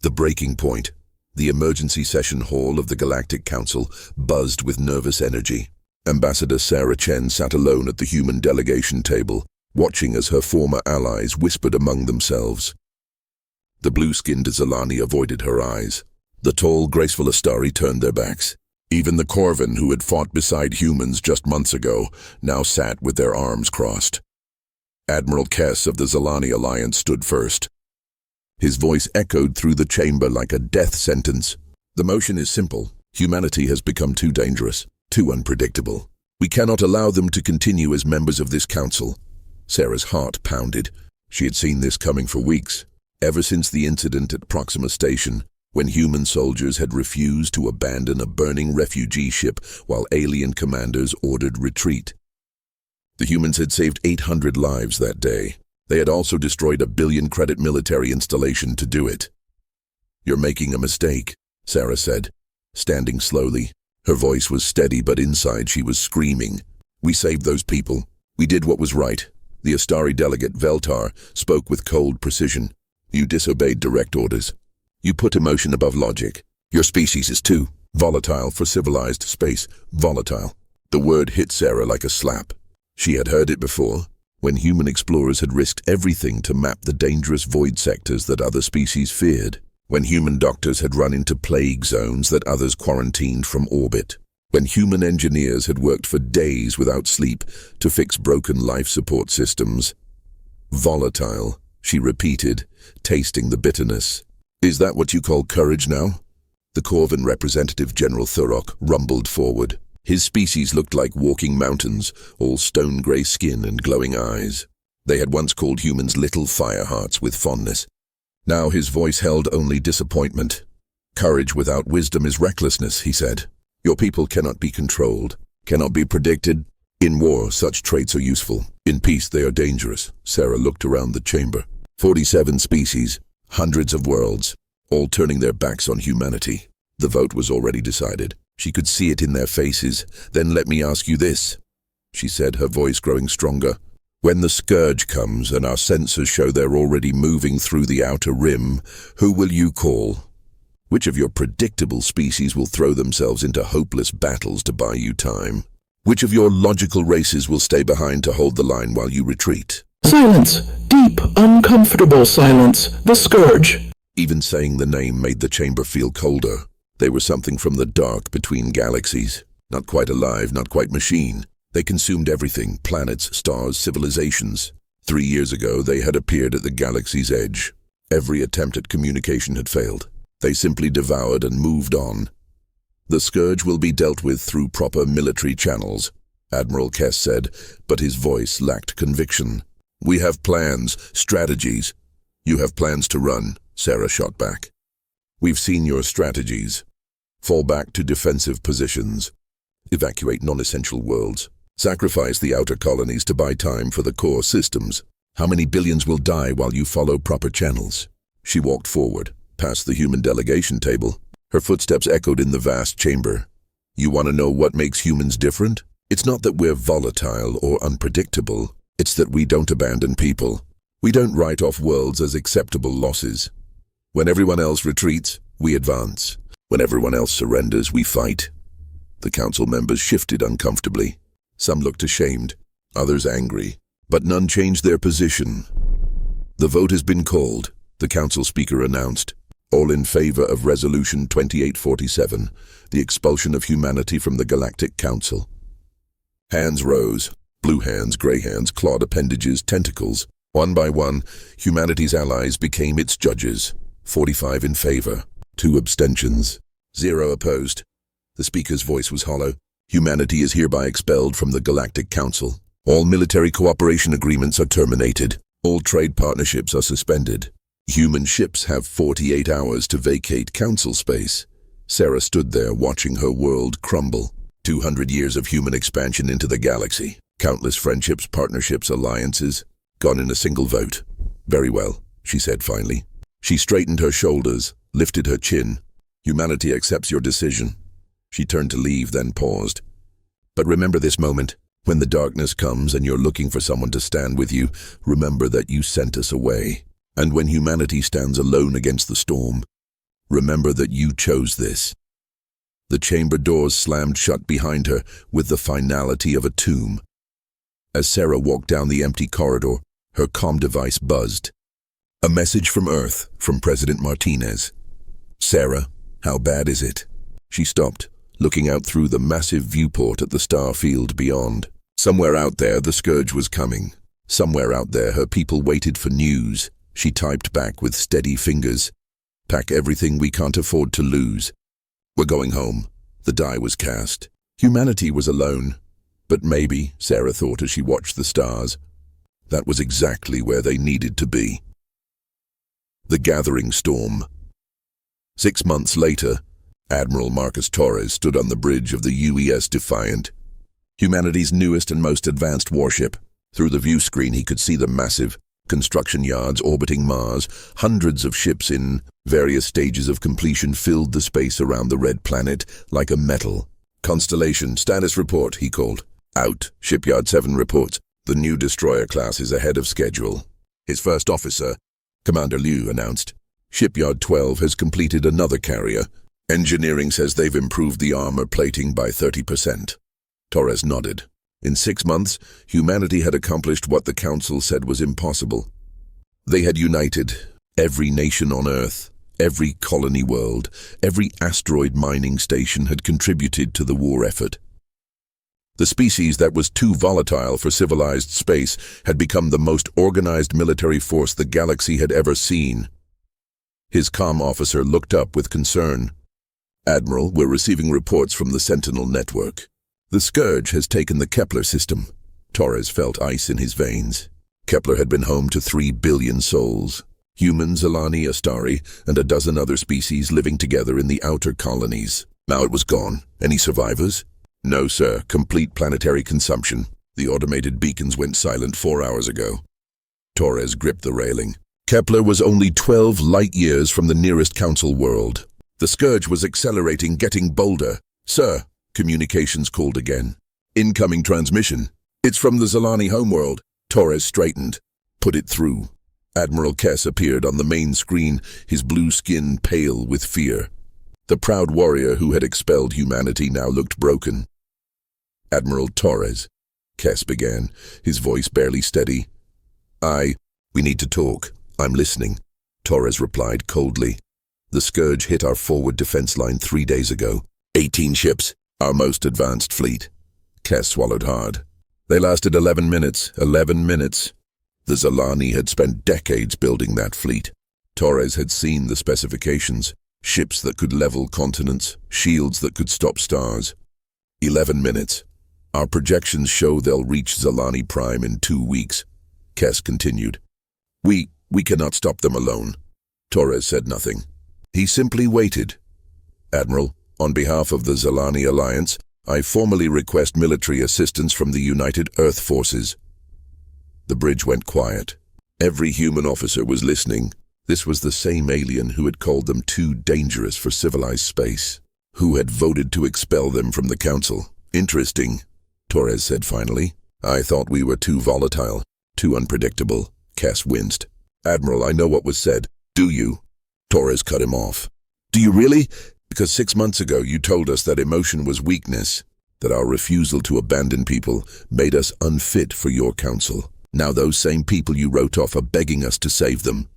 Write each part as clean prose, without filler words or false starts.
The breaking point. The emergency session hall of the Galactic Council buzzed with nervous energy. Ambassador Sarah Chen sat alone at the human delegation table, watching as her former allies whispered among themselves. The blue-skinned Zalani avoided her eyes. The tall, graceful Astari turned their backs. Even the Corvin, who had fought beside humans just months ago, now sat with their arms crossed. Admiral Kess of the Zalani Alliance stood first. His voice echoed through the chamber like a death sentence. The motion is simple. Humanity has become too dangerous, too unpredictable. We cannot allow them to continue as members of this council. Sarah's heart pounded. She had seen this coming for weeks, ever since the incident at Proxima Station, when human soldiers had refused to abandon a burning refugee ship while alien commanders ordered retreat. The humans had saved 800 lives that day. They had also destroyed a 1 billion-credit military installation to do it. "You're making a mistake," Sarah said, standing slowly. Her voice was steady, but inside she was screaming. "We saved those people. We did what was right." The Astari delegate, Veltar, spoke with cold precision. "You disobeyed direct orders. You put emotion above logic. Your species is too volatile for civilized space. Volatile." The word hit Sarah like a slap. She had heard it before, when human explorers had risked everything to map the dangerous void sectors that other species feared, when human doctors had run into plague zones that others quarantined from orbit, when human engineers had worked for days without sleep to fix broken life support systems. "Volatile," she repeated, tasting the bitterness. "Is that what you call courage now?" The Corvin representative, General Thurok, rumbled forward. His species looked like walking mountains, all stone-grey skin and glowing eyes. They had once called humans little firehearts with fondness. Now his voice held only disappointment. "Courage without wisdom is recklessness," he said. "Your people cannot be controlled, cannot be predicted. In war, such traits are useful. In peace, they are dangerous." Sarah looked around the chamber. 47 species, hundreds of worlds, all turning their backs on humanity. The vote was already decided. She could see it in their faces. "Then let me ask you this," she said, her voice growing stronger. "When the scourge comes and our sensors show they're already moving through the outer rim, who will you call? Which of your predictable species will throw themselves into hopeless battles to buy you time? Which of your logical races will stay behind to hold the line while you retreat?" Silence. Deep, uncomfortable silence. The scourge. Even saying the name made the chamber feel colder. They were something from the dark between galaxies. Not quite alive, not quite machine. They consumed everything, planets, stars, civilizations. 3 years ago, they had appeared at the galaxy's edge. Every attempt at communication had failed. They simply devoured and moved on. "The scourge will be dealt with through proper military channels," Admiral Kess said, but his voice lacked conviction. "We have plans, strategies." "You have plans to run," Sarah shot back. "We've seen your strategies. Fall back to defensive positions. Evacuate non-essential worlds. Sacrifice the outer colonies to buy time for the core systems. How many billions will die while you follow proper channels?" She walked forward, past the human delegation table. Her footsteps echoed in the vast chamber. "You want to know what makes humans different? It's not that we're volatile or unpredictable. It's that we don't abandon people. We don't write off worlds as acceptable losses. When everyone else retreats, we advance. When everyone else surrenders, we fight." The council members shifted uncomfortably. Some looked ashamed, others angry, but none changed their position. "The vote has been called," the council speaker announced. "All in favor of Resolution 2847, the expulsion of humanity from the Galactic Council." Hands rose. Blue hands, grey hands, clawed appendages, tentacles. One by one, humanity's allies became its judges. 45 in favor, 2 abstentions, 0 opposed. The speaker's voice was hollow. "Humanity is hereby expelled from the Galactic Council. All military cooperation agreements are terminated. All trade partnerships are suspended. Human ships have 48 hours to vacate council space." Sarah stood there watching her world crumble. 200 years of human expansion into the galaxy. Countless friendships, partnerships, alliances, gone in a single vote. "Very well," she said finally. She straightened her shoulders, lifted her chin. "Humanity accepts your decision." She turned to leave, then paused. "But remember this moment. When the darkness comes and you're looking for someone to stand with you, remember that you sent us away. And when humanity stands alone against the storm, Remember that you chose this. The chamber doors slammed shut behind her with the finality of a tomb. As Sarah walked down the empty corridor, her comm device buzzed. A message from Earth, from President Martinez. "Sarah, how bad is it?" She stopped, looking out through the massive viewport at the star field beyond. Somewhere out there, the scourge was coming. Somewhere out there, her people waited for news. She typed back with steady fingers. "Pack everything, we can't afford to lose. We're going home." The die was cast. Humanity was alone. But maybe, Sarah thought as she watched the stars, that was exactly where they needed to be. The gathering storm. 6 months later, Admiral Marcus Torres stood on the bridge of the UES Defiant, humanity's newest and most advanced warship. Through the view screen he could see the massive construction yards orbiting Mars. Hundreds of ships in various stages of completion filled the space around the red planet like a metal. "Constellation, status report," he called. "Out. Shipyard 7 reports. The new destroyer class is ahead of schedule." His first officer, Commander Liu, announced. "Shipyard 12 has completed another carrier. Engineering says they've improved the armor plating by 30%. Torres nodded. In 6 months, humanity had accomplished what the Council said was impossible. They had united every nation on Earth, every colony world, every asteroid mining station had contributed to the war effort. The species that was too volatile for civilized space had become the most organized military force the galaxy had ever seen. His comm officer looked up with concern. "Admiral, we're receiving reports from the Sentinel network. The Scourge has taken the Kepler system." Torres felt ice in his veins. Kepler had been home to 3 billion souls. Humans, Alani, Astari, and a dozen other species living together in the outer colonies. Now it was gone. Any survivors? "No, sir. Complete planetary consumption. The automated beacons went silent 4 hours ago." Torres gripped the railing. Kepler was only 12 light years from the nearest Council world. The Scourge was accelerating, getting bolder. "Sir," communications called again. "Incoming transmission. It's from the Zalani homeworld." Torres straightened. "Put it through." Admiral Kess appeared on the main screen, his blue skin pale with fear. The proud warrior who had expelled humanity now looked broken. "Admiral Torres," Kess began, his voice barely steady. We need to talk. I'm listening," Torres replied coldly. "The Scourge hit our forward defense line 3 days ago. 18 ships, our most advanced fleet." Kess swallowed hard. "They lasted 11 minutes. 11 minutes. The Zalani had spent decades building that fleet. Torres had seen the specifications. Ships that could level continents, shields that could stop stars. 11 minutes. Our projections show they'll reach Zalani Prime in 2 weeks. Kess continued. We cannot stop them alone." Torres said nothing. He simply waited. "Admiral, on behalf of the Zalani Alliance, I formally request military assistance from the United Earth Forces." The bridge went quiet. Every human officer was listening. This was the same alien who had called them too dangerous for civilized space, who had voted to expel them from the Council. "Interesting," Torres said finally. "I thought we were too volatile, too unpredictable." Kess winced. "Admiral, I know what was said. Do you?" Torres cut him off. "Do you really? Because 6 months ago you told us that emotion was weakness, that our refusal to abandon people made us unfit for your council. Now those same people you wrote off are begging us to save them."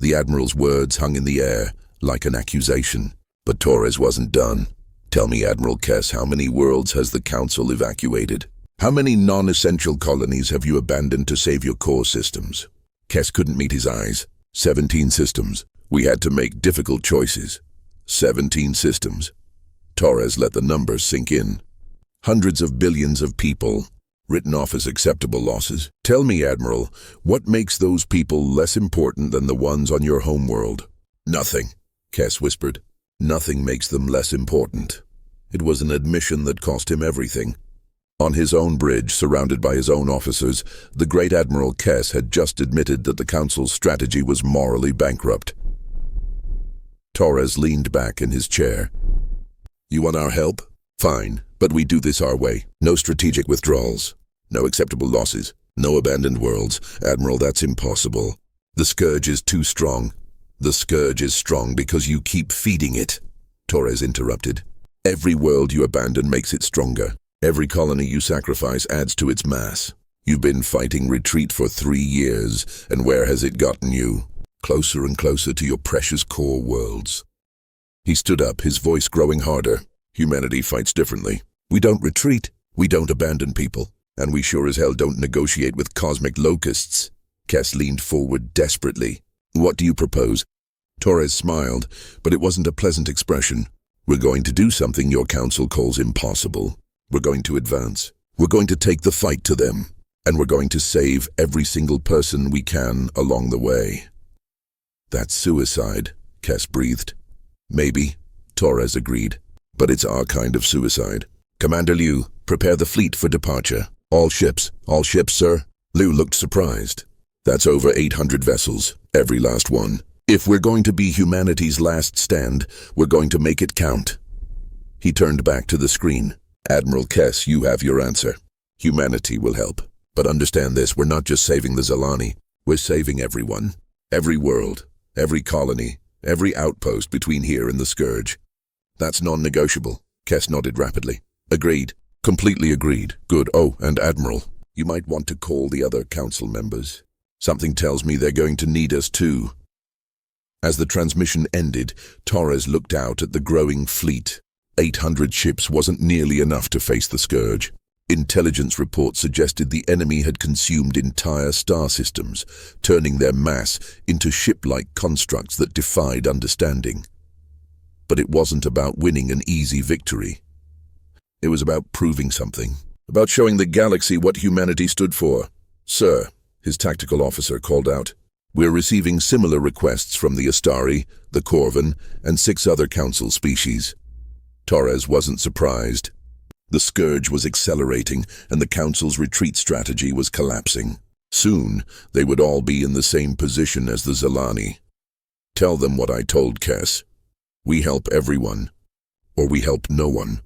The Admiral's words hung in the air, like an accusation. But Torres wasn't done. "Tell me, Admiral Kess, how many worlds has the Council evacuated? How many non-essential colonies have you abandoned to save your core systems?" Kess couldn't meet his eyes. 17 systems. We had to make difficult choices. 17 systems. Torres let the numbers sink in. Hundreds of billions of people, written off as acceptable losses. "Tell me, Admiral, what makes those people less important than the ones on your homeworld?" "Nothing," Kess whispered. "Nothing makes them less important." It was an admission that cost him everything. On his own bridge, surrounded by his own officers, the great Admiral Kess had just admitted that the Council's strategy was morally bankrupt. Torres leaned back in his chair. "You want our help? Fine, but we do this our way. No strategic withdrawals. No acceptable losses. No abandoned worlds. Admiral, that's impossible. The Scourge is too strong. The Scourge is strong because you keep feeding it, Torres interrupted. Every world you abandon makes it stronger. Every colony you sacrifice adds to its mass. You've been fighting retreat for 3 years, and where has it gotten you? Closer and closer to your precious core worlds. He stood up, his voice growing harder. Humanity fights differently. We don't retreat, we don't abandon people, and we sure as hell don't negotiate with cosmic locusts. Kes leaned forward desperately. What do you propose? Torres smiled, but it wasn't a pleasant expression. We're going to do something your council calls impossible. We're going to advance. We're going to take the fight to them. And we're going to save every single person we can along the way. That's suicide, Kes breathed. Maybe, Torres agreed. But it's our kind of suicide. Commander Liu, prepare the fleet for departure. All ships, sir. Liu looked surprised. That's over 800 vessels, every last one. If we're going to be humanity's last stand, we're going to make it count. He turned back to the screen. Admiral Kes, you have your answer. Humanity will help. But understand this, we're not just saving the Zalani. We're saving everyone. Every world, every colony, every outpost between here and the Scourge. That's non-negotiable. Kes nodded rapidly. Agreed. Completely agreed. Good. Oh, and Admiral, you might want to call the other council members. Something tells me they're going to need us too. As the transmission ended, Torres looked out at the growing fleet. 800 ships wasn't nearly enough to face the Scourge. Intelligence reports suggested the enemy had consumed entire star systems, turning their mass into ship-like constructs that defied understanding. But it wasn't about winning an easy victory. It was about proving something, about showing the galaxy what humanity stood for. Sir, his tactical officer called out, we're receiving similar requests from the Astari, the Corvan, and 6 other council species. Torres wasn't surprised. The Scourge was accelerating, and the Council's retreat strategy was collapsing. Soon, they would all be in the same position as the Zalani. Tell them what I told Kes. We help everyone, or we help no one.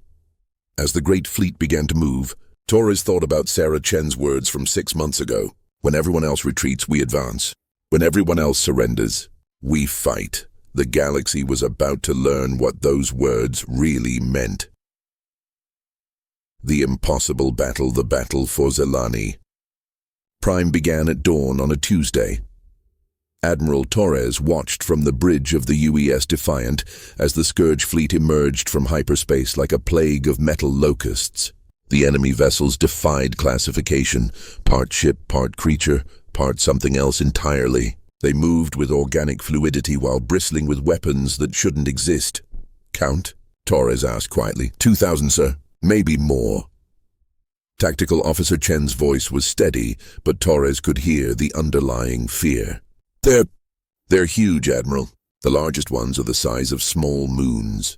As the great fleet began to move, Torres thought about Sarah Chen's words from 6 months ago. When everyone else retreats, we advance. When everyone else surrenders, we fight. The galaxy was about to learn what those words really meant. The impossible battle, the battle for Zalani. Prime began at dawn on a Tuesday. Admiral Torres watched from the bridge of the UES Defiant as the Scourge fleet emerged from hyperspace like a plague of metal locusts. The enemy vessels defied classification, part ship, part creature, part something else entirely. They moved with organic fluidity while bristling with weapons that shouldn't exist. Count? Torres asked quietly. 2,000, sir. Maybe more. Tactical Officer Chen's voice was steady, but Torres could hear the underlying fear. They're huge, Admiral. The largest ones are the size of small moons.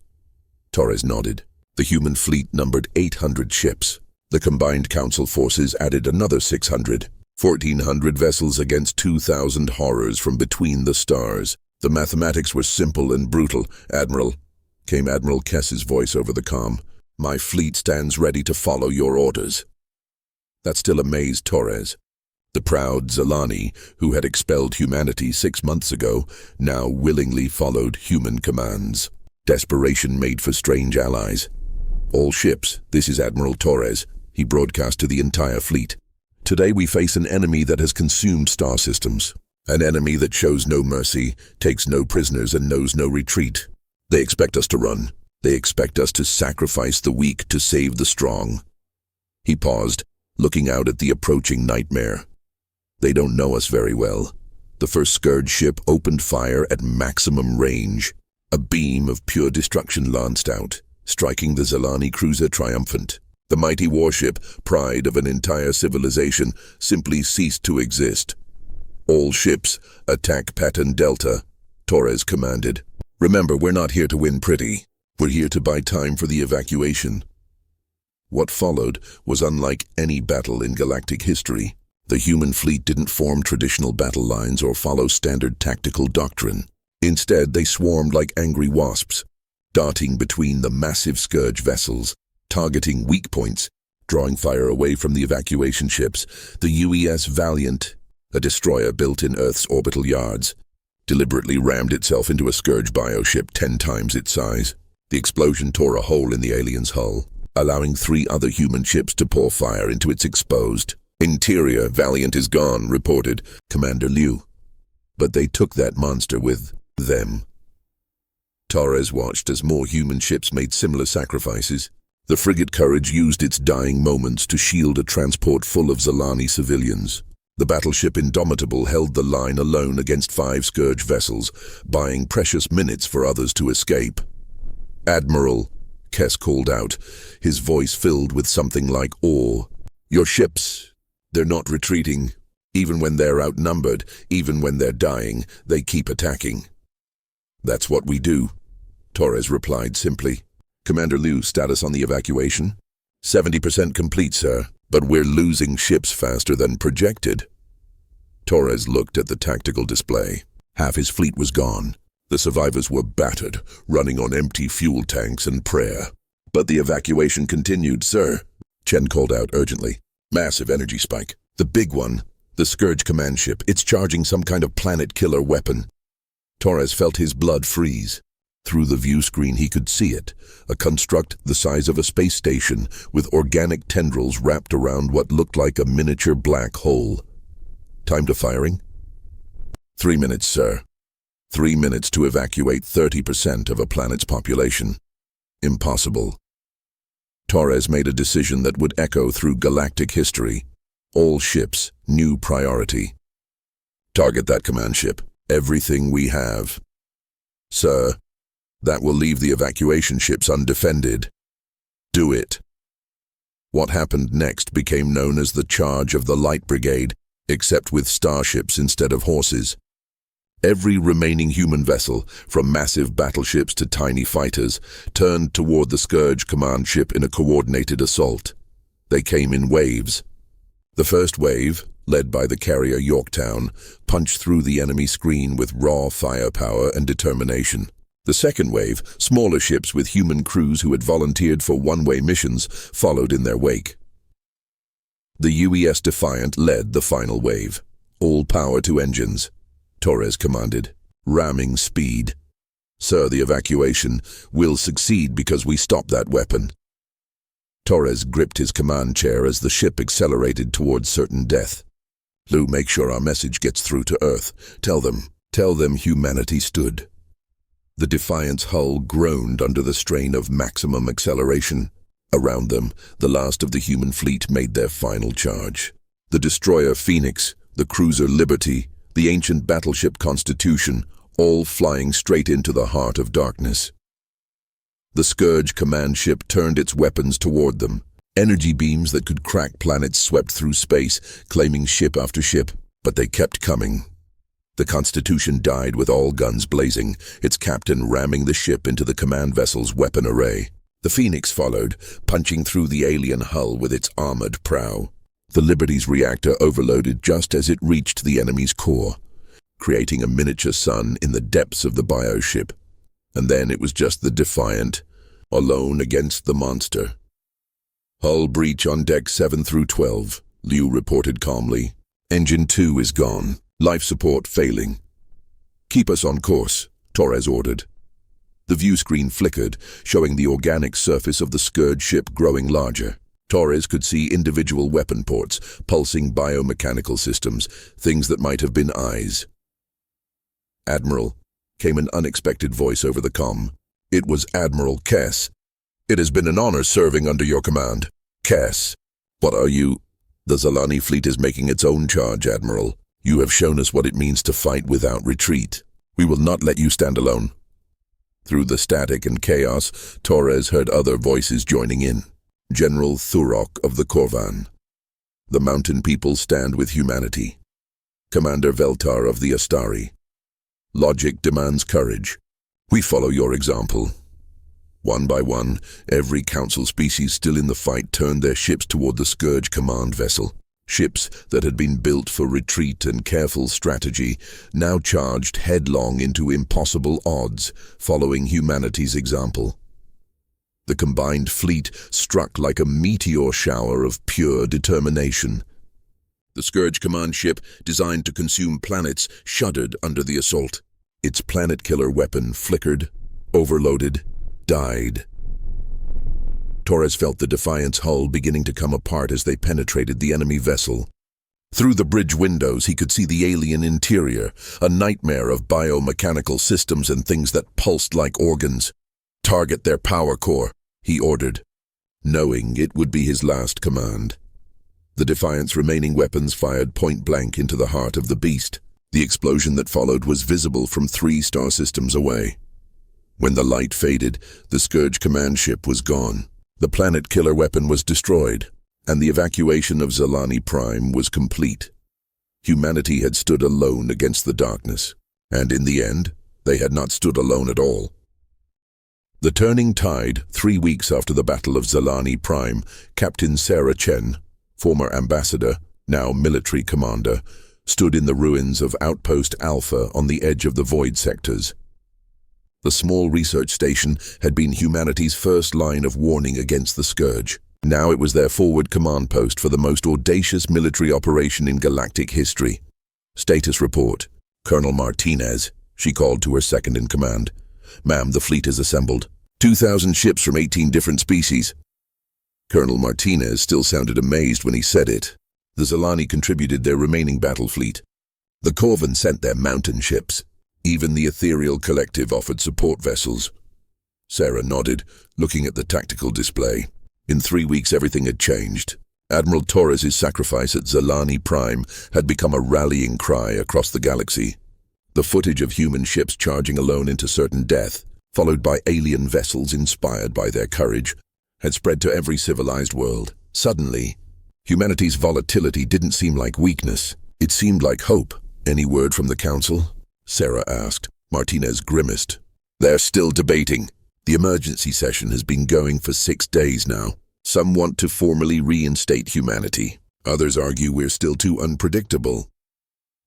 Torres nodded. The human fleet numbered 800 ships. The combined council forces added another 600. 1,400 vessels against 2,000 horrors from between the stars. The mathematics were simple and brutal. Admiral, came Admiral Kes's voice over the comm. My fleet stands ready to follow your orders. That still amazed Torres. The proud Zalani, who had expelled humanity 6 months ago, now willingly followed human commands. Desperation made for strange allies. All ships, this is Admiral Torres, he broadcast to the entire fleet. Today we face an enemy that has consumed star systems. An enemy that shows no mercy, takes no prisoners, and knows no retreat. They expect us to run. They expect us to sacrifice the weak to save the strong. He paused, looking out at the approaching nightmare. They don't know us very well. The first Scourge ship opened fire at maximum range. A beam of pure destruction lanced out, striking the Zalani cruiser triumphant. The mighty warship, pride of an entire civilization, simply ceased to exist. All ships, attack pattern Delta, Torres commanded. Remember, we're not here to win pretty. We're here to buy time for the evacuation. What followed was unlike any battle in galactic history. The human fleet didn't form traditional battle lines or follow standard tactical doctrine. Instead, they swarmed like angry wasps, darting between the massive Scourge vessels, targeting weak points, drawing fire away from the evacuation ships. The UES Valiant, a destroyer built in Earth's orbital yards, deliberately rammed itself into a Scourge bioship 10 times its size. The explosion tore a hole in the alien's hull, allowing 3 other human ships to pour fire into its exposed interior. "Valiant is gone," reported Commander Liu. But they took that monster with them. Torres watched as more human ships made similar sacrifices. The frigate Courage used its dying moments to shield a transport full of Zalani civilians. The battleship Indomitable held the line alone against 5 Scourge vessels, buying precious minutes for others to escape. "Admiral," Kess called out, his voice filled with something like awe. "Your ships, they're not retreating. Even when they're outnumbered, even when they're dying, they keep attacking." "That's what we do," Torres replied simply. "Commander Liu, status on the evacuation?" 70% complete, sir, but we're losing ships faster than projected." Torres looked at the tactical display. Half his fleet was gone. The survivors were battered, running on empty fuel tanks and prayer. "But the evacuation continued, sir," Chen called out urgently. "Massive energy spike. The big one. The Scourge command ship. It's charging some kind of planet-killer weapon." Torres felt his blood freeze. Through the view screen he could see it, a construct the size of a space station with organic tendrils wrapped around what looked like a miniature black hole. "Time to firing?" 3 minutes, sir. 3 minutes to evacuate 30% of a planet's population. Impossible. Torres made a decision that would echo through galactic history. All ships, new priority. "Target that command ship. Everything we have." "Sir, that will leave the evacuation ships undefended." "Do it." What happened next became known as the Charge of the Light Brigade, except with starships instead of horses. Every remaining human vessel, from massive battleships to tiny fighters, turned toward the Scourge command ship in a coordinated assault. They came in waves. The first wave, led by the carrier Yorktown, punched through the enemy screen with raw firepower and determination. The second wave, smaller ships with human crews who had volunteered for one-way missions, followed in their wake. The UES Defiant led the final wave. "All power to engines," Torres commanded. "Ramming speed." "Sir, the evacuation will succeed because we stopped that weapon." Torres gripped his command chair as the ship accelerated towards certain death. "Lou, make sure our message gets through to Earth. Tell them humanity stood." The Defiant's hull groaned under the strain of maximum acceleration. Around them, the last of the human fleet made their final charge. The destroyer Phoenix, the cruiser Liberty, the ancient battleship Constitution, all flying straight into the heart of darkness. The Scourge command ship turned its weapons toward them. Energy beams that could crack planets swept through space, claiming ship after ship, but they kept coming. The Constitution died with all guns blazing, its captain ramming the ship into the command vessel's weapon array. The Phoenix followed, punching through the alien hull with its armored prow. The Liberty's reactor overloaded just as it reached the enemy's core, creating a miniature sun in the depths of the bioship. And then it was just the Defiant, alone against the monster. "Hull breach on deck 7 through 12, Liu reported calmly. "Engine 2 is gone. Life support failing." "Keep us on course," Torres ordered. The view screen flickered, showing the organic surface of the Scourge ship growing larger. Torres could see individual weapon ports, pulsing biomechanical systems, things that might have been eyes. "Admiral," came an unexpected voice over the comm. It was Admiral Kess. "It has been an honor serving under your command." "Kess, what are you?" "The Zalani fleet is making its own charge, Admiral. You have shown us what it means to fight without retreat. We will not let you stand alone." Through the static and chaos, Torres heard other voices joining in. General Thurok of the Korvan. "The mountain people stand with humanity." Commander Veltar of the Astari. "Logic demands courage. We follow your example." One by one, every council species still in the fight turned their ships toward the Scourge command vessel. Ships that had been built for retreat and careful strategy now charged headlong into impossible odds, following humanity's example. The combined fleet struck like a meteor shower of pure determination. The Scourge command ship, designed to consume planets, shuddered under the assault. Its planet-killer weapon flickered, overloaded, died. Torres felt the Defiance hull beginning to come apart as they penetrated the enemy vessel. Through the bridge windows, he could see the alien interior, a nightmare of biomechanical systems and things that pulsed like organs. "Target their power core," he ordered, knowing it would be his last command. The Defiant's remaining weapons fired point-blank into the heart of the beast. The explosion that followed was visible from 3 star systems away. When the light faded, the Scourge command ship was gone. The planet-killer weapon was destroyed, and the evacuation of Zalani Prime was complete. Humanity had stood alone against the darkness, and in the end, they had not stood alone at all. The turning tide, 3 weeks after the Battle of Zalani Prime, Captain Sarah Chen, former ambassador, now military commander, stood in the ruins of Outpost Alpha on the edge of the Void sectors. The small research station had been humanity's first line of warning against the Scourge. Now it was their forward command post for the most audacious military operation in galactic history. "Status report. Colonel Martinez," she called to her second-in-command. "Ma'am, the fleet is assembled. 2,000 ships from 18 different species." Colonel Martinez still sounded amazed when he said it. The Zalani contributed their remaining battle fleet. The Corvan sent their mountain ships. Even the Ethereal Collective offered support vessels. Sarah nodded, looking at the tactical display. In 3 weeks, everything had changed. Admiral Torres' sacrifice at Zalani Prime had become a rallying cry across the galaxy. The footage of human ships charging alone into certain death, followed by alien vessels inspired by their courage, had spread to every civilized world. Suddenly, humanity's volatility didn't seem like weakness. It seemed like hope. "Any word from the Council?" Sarah asked. Martinez grimaced. "They're still debating. The emergency session has been going for 6 days now. Some want to formally reinstate humanity. Others argue we're still too unpredictable."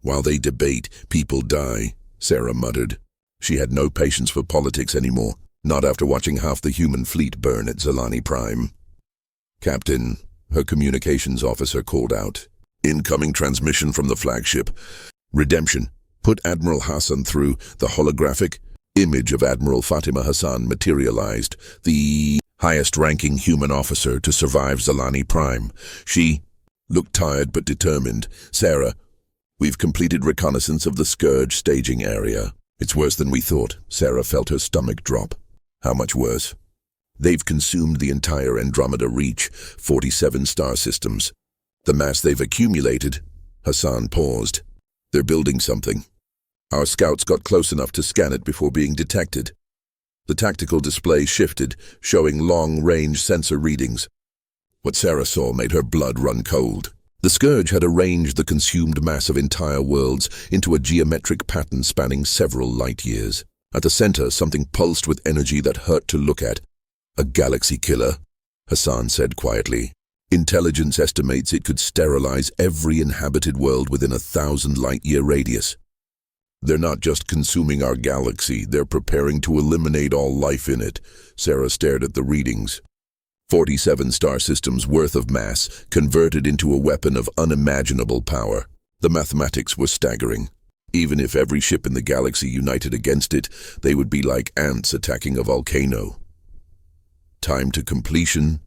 "While they debate, people die," Sarah muttered. She had no patience for politics anymore, not after watching half the human fleet burn at Zalani Prime. "Captain," her communications officer called out. "Incoming transmission from the flagship. Redemption. Put Admiral Hassan through." The holographic image of Admiral Fatima Hassan materialized, the highest-ranking human officer to survive Zalani Prime. She looked tired but determined. "Sarah, we've completed reconnaissance of the Scourge staging area." "It's worse than we thought." Sarah felt her stomach drop. "How much worse?" "They've consumed the entire Andromeda Reach, 47 star systems. The mass they've accumulated." Hassan paused. "They're building something. Our scouts got close enough to scan it before being detected." The tactical display shifted, showing long-range sensor readings. What Sarah saw made her blood run cold. The Scourge had arranged the consumed mass of entire worlds into a geometric pattern spanning several light years. At the center, something pulsed with energy that hurt to look at. "A galaxy killer," Hassan said quietly. "Intelligence estimates it could sterilize every inhabited world within a 1,000 light-year radius. They're not just consuming our galaxy, they're preparing to eliminate all life in it." Sarah stared at the readings. 47 star systems worth of mass converted into a weapon of unimaginable power. The mathematics were staggering. Even if every ship in the galaxy united against it, they would be like ants attacking a volcano. "Time to completion?"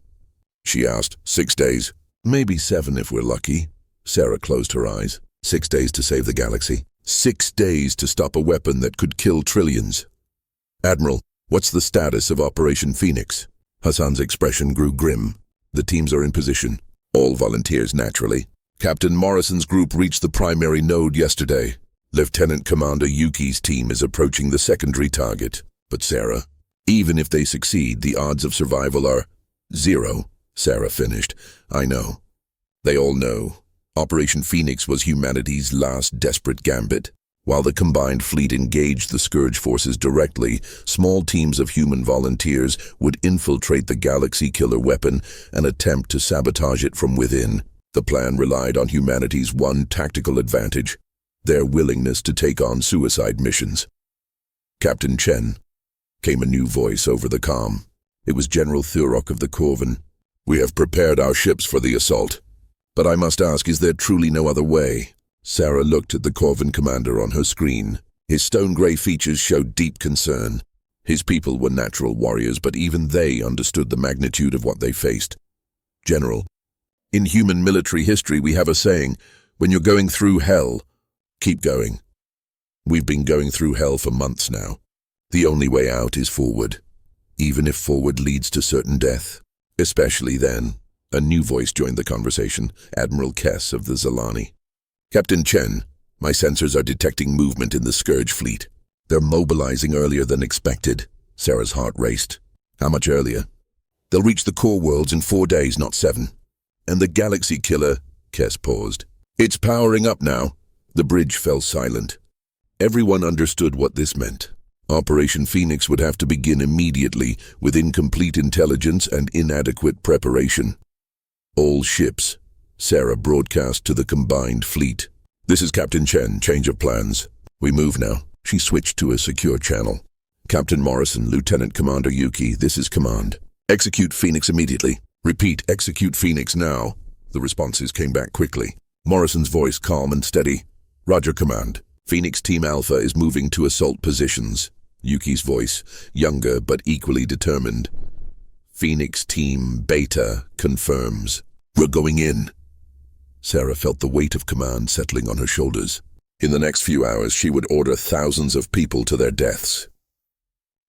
she asked. 6 days. "Maybe 7 if we're lucky." Sarah closed her eyes. 6 days to save the galaxy. 6 days to stop a weapon that could kill trillions. "Admiral, what's the status of Operation Phoenix?" Hassan's expression grew grim. "The teams are in position. All volunteers, naturally. Captain Morrison's group reached the primary node yesterday. Lieutenant Commander Yuki's team is approaching the secondary target. But Sarah, even if they succeed, the odds of survival are 0, Sarah finished. "I know. They all know. Operation Phoenix was humanity's last desperate gambit. While the combined fleet engaged the Scourge forces directly, small teams of human volunteers would infiltrate the galaxy killer weapon and attempt to sabotage it from within. The plan relied on humanity's one tactical advantage: their willingness to take on suicide missions." "Captain Chen," came a new voice over the comm. It was General Thurok of the Corvan. "We have prepared our ships for the assault. But I must ask, is there truly no other way?" Sarah looked at the Corvan commander on her screen. His stone-gray features showed deep concern. His people were natural warriors, but even they understood the magnitude of what they faced. General, in human military history we have a saying, when you're going through hell, keep going. We've been going through hell for months now. The only way out is forward, even if forward leads to certain death. Especially then, a new voice joined the conversation, Admiral Kess of the Zalani. Captain Chen, my sensors are detecting movement in the Scourge fleet. They're mobilizing earlier than expected. Sarah's heart raced. How much earlier? They'll reach the core worlds in 4 days, not 7. And the galaxy killer, Kess paused. It's powering up now. The bridge fell silent. Everyone understood what this meant. Operation Phoenix would have to begin immediately with incomplete intelligence and inadequate preparation. All ships, Sarah broadcast to the combined fleet. This is Captain Chen, change of plans. We move now. She switched to a secure channel. Captain Morrison, Lieutenant Commander Yuki, this is command. Execute Phoenix immediately. Repeat, execute Phoenix now. The responses came back quickly. Morrison's voice calm and steady. Roger, command. Phoenix Team Alpha is moving to assault positions. Yuki's voice, younger but equally determined. Phoenix Team Beta confirms. We're going in. Sarah felt the weight of command settling on her shoulders. In the next few hours, she would order thousands of people to their deaths.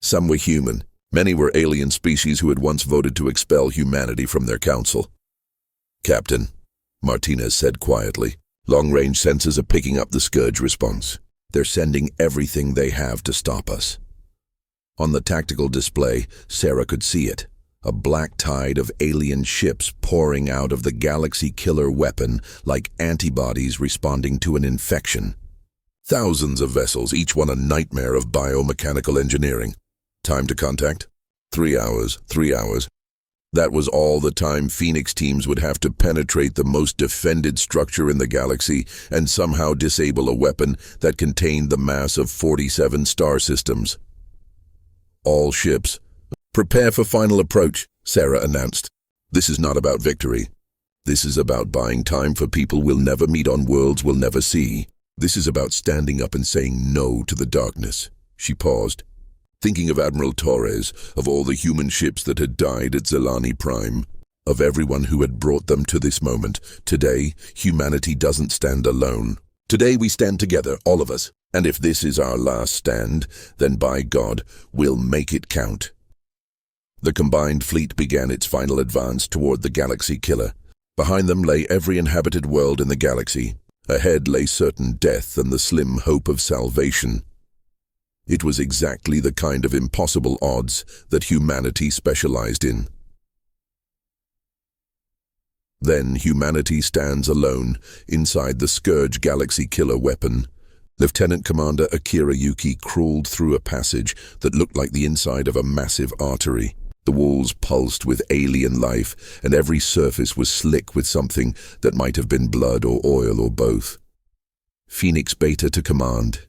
Some were human. Many were alien species who had once voted to expel humanity from their council. Captain, Martinez said quietly, long-range sensors are picking up the Scourge response. They're sending everything they have to stop us. On the tactical display, Sarah could see it. A black tide of alien ships pouring out of the galaxy killer weapon like antibodies responding to an infection. Thousands of vessels, each one a nightmare of biomechanical engineering. Time to contact? 3 hours, 3 hours. That was all the time Phoenix teams would have to penetrate the most defended structure in the galaxy and somehow disable a weapon that contained the mass of 47 star systems. All ships, prepare for final approach, Sarah announced. This is not about victory. This is about buying time for people we'll never meet on worlds we'll never see. This is about standing up and saying no to the darkness. She paused, thinking of Admiral Torres, of all the human ships that had died at Zalani Prime, of everyone who had brought them to this moment. Today, humanity doesn't stand alone. Today we stand together, all of us. And if this is our last stand, then by God, we'll make it count. The combined fleet began its final advance toward the galaxy killer. Behind them lay every inhabited world in the galaxy. Ahead lay certain death and the slim hope of salvation. It was exactly the kind of impossible odds that humanity specialized in. Then humanity stands alone inside the Scourge galaxy killer weapon. Lieutenant Commander Akira Yuki crawled through a passage that looked like the inside of a massive artery. The walls pulsed with alien life, and every surface was slick with something that might have been blood or oil or both. Phoenix Beta to command.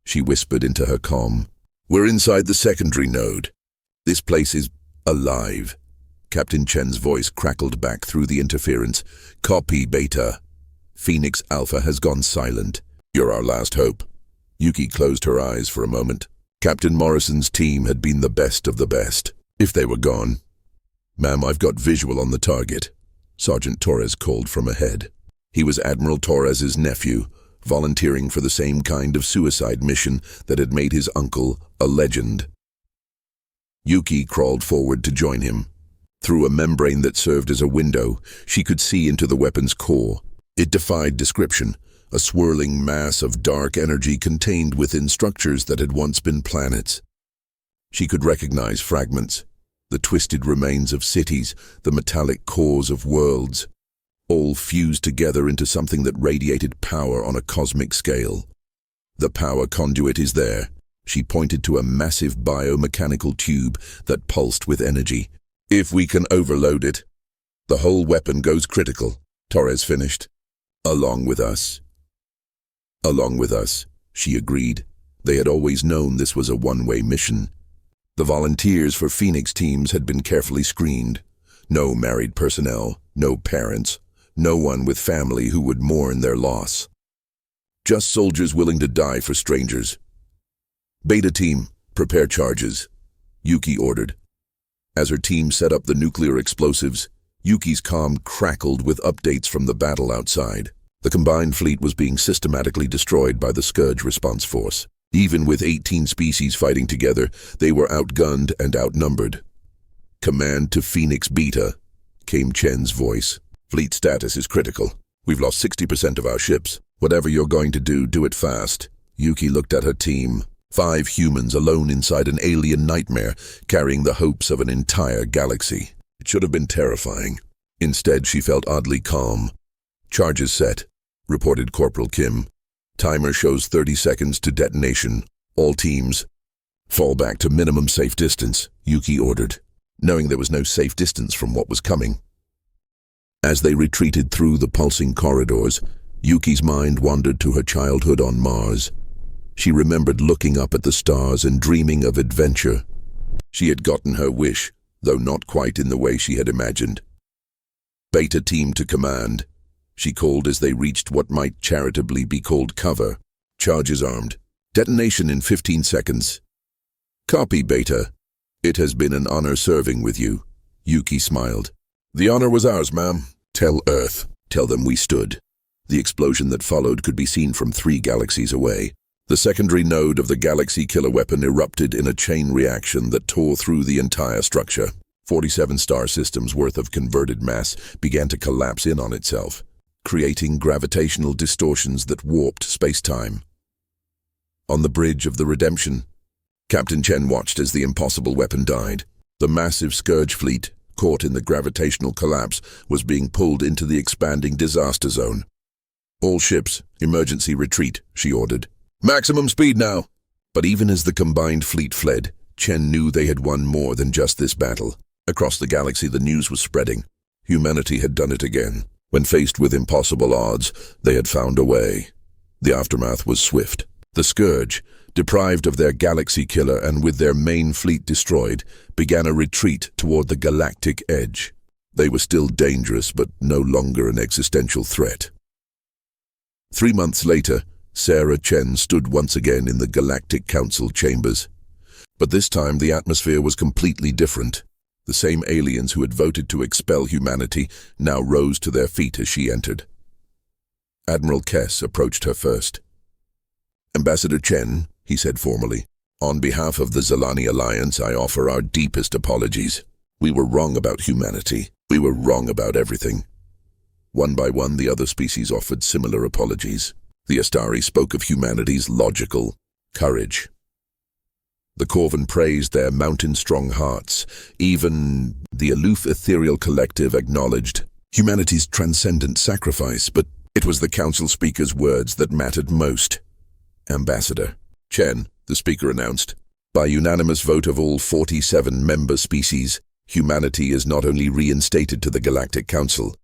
She whispered into her comm. We're inside the secondary node. This place is alive. Captain Chen's voice crackled back through the interference. Copy, Beta. Phoenix Alpha has gone silent. You're our last hope. Yuki closed her eyes for a moment. Captain Morrison's team had been the best of the best. If they were gone. Ma'am, I've got visual on the target. Sergeant Torres called from ahead. He was Admiral Torres's nephew, volunteering for the same kind of suicide mission that had made his uncle a legend. Yuki crawled forward to join him. Through a membrane that served as a window, she could see into the weapon's core. It defied description, a swirling mass of dark energy contained within structures that had once been planets. She could recognize fragments, the twisted remains of cities, the metallic cores of worlds, all fused together into something that radiated power on a cosmic scale. The power conduit is there. She pointed to a massive biomechanical tube that pulsed with energy. If we can overload it, the whole weapon goes critical, Torres finished. Along with us. Along with us, she agreed. They had always known this was a one-way mission. The volunteers for Phoenix teams had been carefully screened. No married personnel, no parents, no one with family who would mourn their loss. Just soldiers willing to die for strangers. Beta team, prepare charges, Yuki ordered. As her team set up the nuclear explosives, Yuki's comm crackled with updates from the battle outside. The combined fleet was being systematically destroyed by the Scourge response force. Even with 18 species fighting together, they were outgunned and outnumbered. Command to Phoenix Beta, came Chen's voice. Fleet status is critical. We've lost 60% of our ships. Whatever you're going to do, do it fast. Yuki looked at her team. 5 humans alone inside an alien nightmare, carrying the hopes of an entire galaxy. It should have been terrifying. Instead, she felt oddly calm. Charges set, reported Corporal Kim. Timer shows 30 seconds to detonation. All teams, fall back to minimum safe distance, Yuki ordered, knowing there was no safe distance from what was coming. As they retreated through the pulsing corridors, Yuki's mind wandered to her childhood on Mars. She remembered looking up at the stars and dreaming of adventure. She had gotten her wish, though not quite in the way she had imagined. Beta team to command, she called as they reached what might charitably be called cover. Charges armed. Detonation in 15 seconds. Copy, Beta. It has been an honor serving with you. Yuki smiled. The honor was ours, ma'am. Tell Earth. Tell them we stood. The explosion that followed could be seen from 3 galaxies away. The secondary node of the galaxy killer weapon erupted in a chain reaction that tore through the entire structure. 47 star systems worth of converted mass began to collapse in on itself, creating gravitational distortions that warped space-time. On the bridge of the Redemption, Captain Chen watched as the impossible weapon died. The massive Scourge fleet, caught in the gravitational collapse, was being pulled into the expanding disaster zone. All ships, emergency retreat, she ordered. Maximum speed now! But even as the combined fleet fled, Chen knew they had won more than just this battle. Across the galaxy, the news was spreading. Humanity had done it again. When faced with impossible odds, they had found a way. The aftermath was swift. The Scourge, deprived of their galaxy killer and with their main fleet destroyed, began a retreat toward the galactic edge. They were still dangerous, but no longer an existential threat. 3 months later, Sarah Chen stood once again in the Galactic Council chambers. But this time the atmosphere was completely different. The same aliens who had voted to expel humanity now rose to their feet as she entered. Admiral Kess approached her first. Ambassador Chen, he said formally, on behalf of the Zalani Alliance, I offer our deepest apologies. We were wrong about humanity. We were wrong about everything. One by one, the other species offered similar apologies. The Astari spoke of humanity's logical courage. The Corvan praised their mountain-strong hearts. Even the aloof ethereal collective acknowledged humanity's transcendent sacrifice, but it was the council speaker's words that mattered most. Ambassador Chen, the speaker announced, by unanimous vote of all 47 member species, humanity is not only reinstated to the Galactic Council.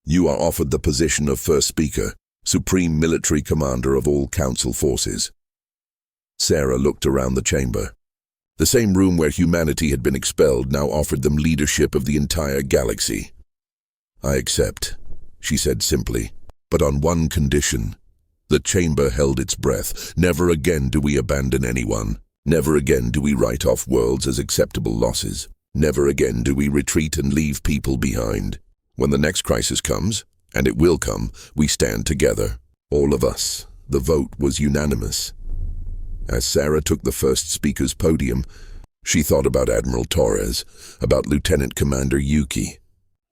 You are offered the position of first speaker, Supreme Military Commander of all Council forces. Sarah looked around the chamber. The same room where humanity had been expelled now offered them leadership of the entire galaxy. I accept, she said simply, but on one condition. The chamber held its breath. Never again do we abandon anyone. Never again do we write off worlds as acceptable losses. Never again do we retreat and leave people behind. When the next crisis comes, and it will come, we stand together. All of us. The vote was unanimous. As Sarah took the first speaker's podium, she thought about Admiral Torres, about Lieutenant Commander Yuki,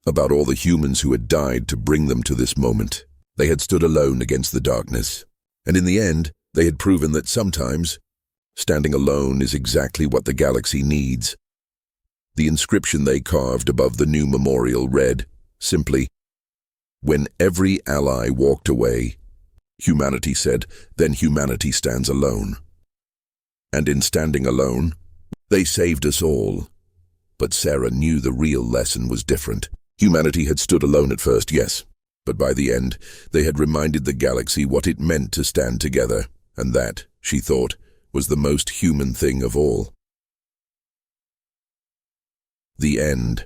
about all the humans who had died to bring them to this moment. They had stood alone against the darkness, and in the end, they had proven that sometimes, standing alone is exactly what the galaxy needs. The inscription they carved above the new memorial read, simply, when every ally walked away, humanity said, then humanity stands alone. And in standing alone, they saved us all. But Sarah knew the real lesson was different. Humanity had stood alone at first, yes, but by the end, they had reminded the galaxy what it meant to stand together, and that, she thought, was the most human thing of all. The end.